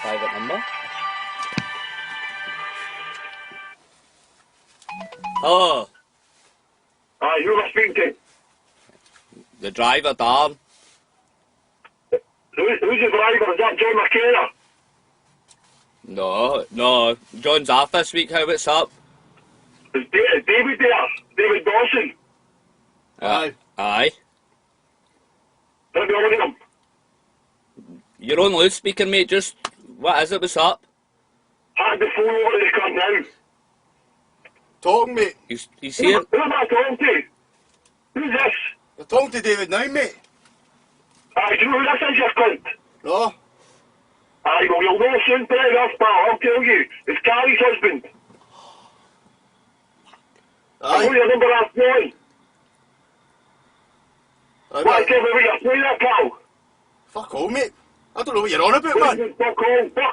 Private number. Hello. Aye, who am I speaking to? The driver, Darren. Who's the driver? Is that John McKenna? No. John's off this week. How what's up? Is David there? David Dawson? Aye. Let me on him. You're on loudspeaker, mate. Just, what is it? What's up? Hand the phone over to the cunt now. Talking, mate. He's here. Who am I talking to? Who's this? You're talking to David now, mate. Aye, do you know who this is, you cunt? No. Aye, well, you'll know soon, fair enough, pal. I'll tell you. It's Carrie's husband. I know Aye. your number off phone. Aye, Why mate. tell me where you're playing that, pal? Fuck all, mate. I don't know what you're on about, man. Fuck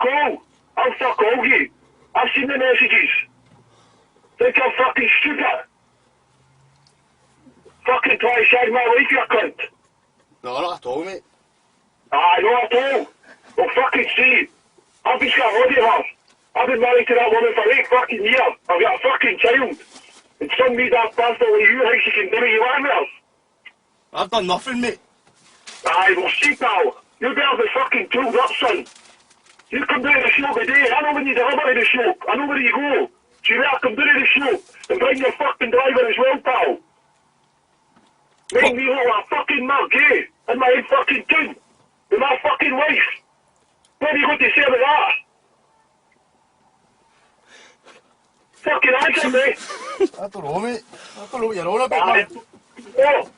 all. I'll fuck all you. I've seen the messages. Think I'm fucking stupid. Fucking try to shag my life, you cunt. No, not at all, mate. Aye, not at all. Well, fucking see. I've been got hold of her. I've been married to that woman for 8 fucking years. I've got a fucking child. And some me that bastard like you thinks she can do what you want with her. I've done nothing, mate. Aye, well, see, pal. You better be fucking tooled up, son. You come down to the show today. I know when you deliver to the show. I know where you go. So you better come down to the show and bring your fucking driver as well, pal. Make me look like a fucking mug, eh? In my own fucking tune. With my fucking wife. What are you going to say about that? Fucking answer me. I don't know, mate. I don't know what you're on about, Aye. man. Oh.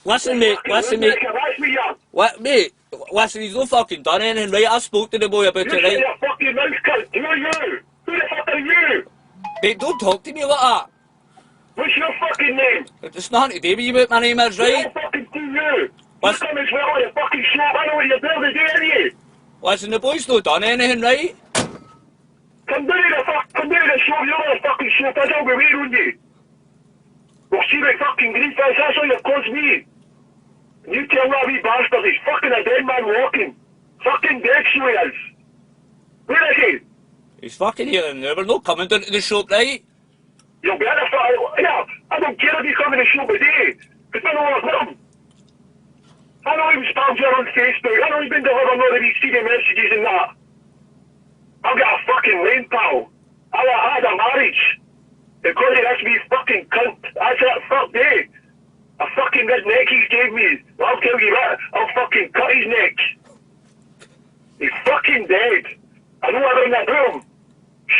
Listen, mate. That's me, yeah. What, mate? Listen, he's not fucking done anything, right? I spoke to the boy about You it, shut right? your fucking mouth, cunt. Who are you? Who the fuck are you? Mate, don't talk to me like that. What's your fucking name? It's nothing to do with you, what my name is, right? I'll fucking do you. What's- You come as well on your fucking shop. I know what you're doing today, are you? Listen, the boy's not done anything, right? Come down to the shop. You're on the fucking shop. I'll be waiting on you. We'll see what fucking grief is. That's all you've caused me. You tell that wee bastard he's fucking a dead man walking. Fucking dead, so he is. Where is he? He's fucking here and there. We're not coming down to the shop, right? You'll better yeah, I don't care if you come in the shop today. Because I know what's with him. I know he was spammed you on Facebook. I know he's been delivering all of these CD messages and that. I've got a fucking lane, pal. I had a marriage. Because of this wee fucking cunt. That's that fuck day. A fucking red neck he gave me. I'll tell you what, I'll fucking cut his neck. He's fucking dead. I know everything about him.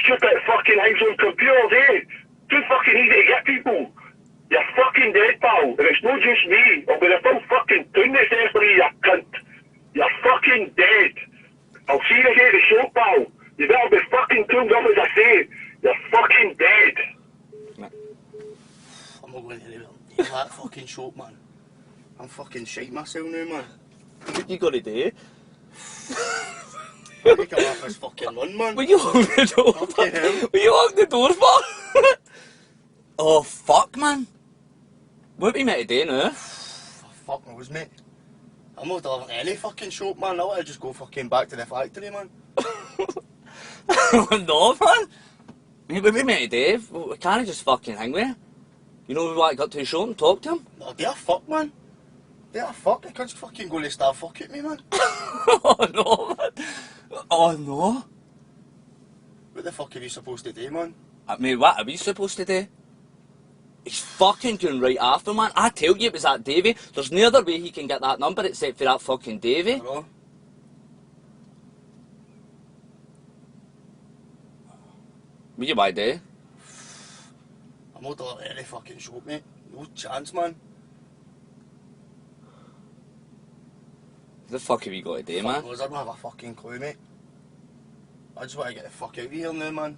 Stupid fucking hangs on computers, eh? Too fucking easy to get people. You're fucking dead, pal. And it's not just me. I'll be the full fucking tune that's there for you, you cunt. You're fucking dead. I'll see you here at the show, pal. You better be fucking tuned up as I say. You're fucking dead. I'm not going to that fucking shop, man. I'm fucking shite myself now, man. What you gotta do? Take him off his fucking run, man. Will you hold the door? Fucking hell. Will you hold the door for? Oh, fuck, man. What we meant to do now? Fuck knows, mate. I'm not delivering any fucking shop, man. I want to just go fucking back to the factory, man. No, man. Mate, what we meant to do? We can't just fucking hang there. You know, we want to go to the shop and talk to him? No, they are fuck, man. They are fuck. I can't just fucking go to start fuck at me, man. Oh, no, man. Oh, no. What the fuck are you supposed to do, man? I mean, what are we supposed to do? He's fucking going right after, man. I tell you, it was that Davy. There's no other way he can get that number except for that fucking Davy. Hello? What you want to do? I'm not delivering any fucking shop, mate. No chance, man. What the fuck have you got to do, Fuck man? knows, I don't have a fucking clue, mate. I just want to get the fuck out of here now, man.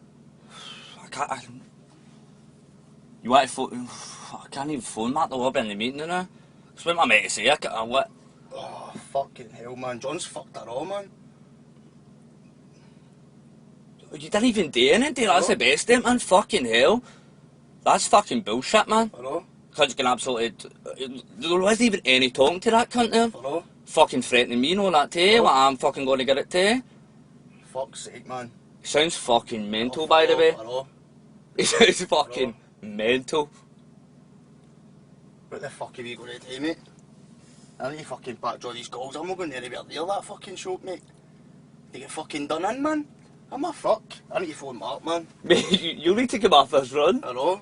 You want to phone? I can't even phone Matt. They'll be in the meeting now. That's what I meant to say. What? Oh, fucking hell, man. John's fucked her all, man. You didn't even do anything. That's the best, man. Fucking hell. That's fucking bullshit, man. Hello? Cunt's going absolutely... There wasn't even any talking to that cunt there. Hello? fucking threatening me and all that too, what I'm fucking going to get it too. Fuck's sake, man. Sounds fucking mental, Oh, by the way. I know. He sounds fucking mental. What the fuck are you going to do, mate? I need to fucking back draw these goals. I'm not going to anywhere near that fucking show, mate. They get fucking done in, man. I'm a fuck. I need to phone Mark, man. Mate, you need to come off this run. I know.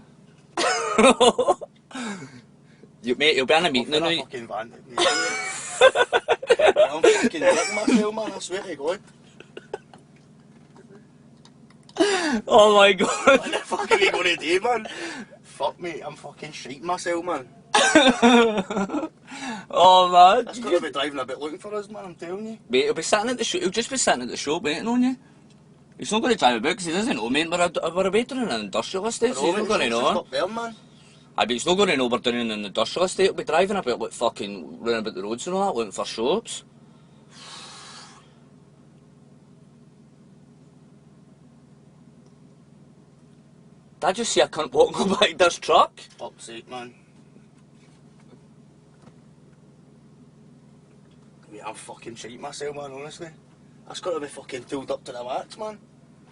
Mate, you'll be in a meeting in a tonight. fucking van. I'm fucking letting myself, man. I swear to God. Oh my god. What the fuck are you going to do, man? Fuck, mate. I'm fucking shitting myself, man. Oh man. That's got to be driving a bit looking for us, man. I'm telling you. Mate, he'll be sitting at the show. He'll just be sitting at the show waiting on you. He's not going to drive about because he doesn't know, mate. We're away doing an industrial estate, so he's not going to know. There, man. I bet he's not going to know we're doing an industrial estate. He'll be driving about like fucking running about the roads and all that, looking for shops. Did I just see a cunt walking behind this truck? Fuck's sake, man. Mate, I'm fucking shitting myself, man, honestly. That's got to be fucking filled up to the max, man.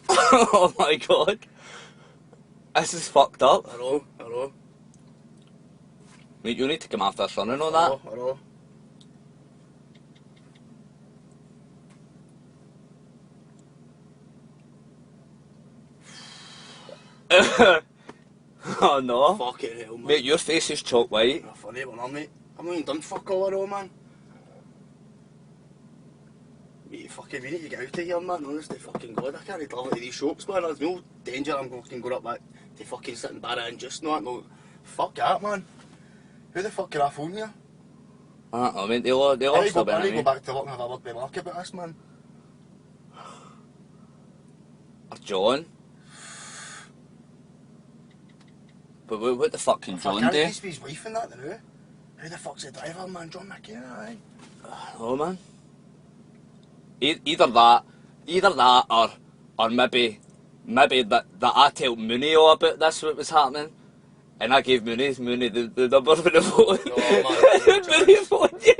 Oh my god. This is fucked up. I know, I know. Mate, you need to come after this running on that. I know. Oh no. Fucking hell, man. Mate, your face is chalk white. You're a funny one, huh, mate. I'm not even done fuck all, I know, man. Mate, fucking, we need to get out of here, man. Honestly, fucking God, I can't travel to these shops, man. There's no danger I'm fucking going up back to fucking sit in Barra and just not. No, fuck that, man. Who the fuck can I phone you? I don't know, mate. They all I need still to go been back to work and have a word with Mark about this, man. Or John. But what the fuck can John I do? can't use his wife and that, then who? Who the fuck's the driver, man? John McKenna, aye? Oh man. Either that or maybe that I told Mooney all about this, what was happening, and I gave Mooney the number for the phone. Oh, man. Mooney phoned you.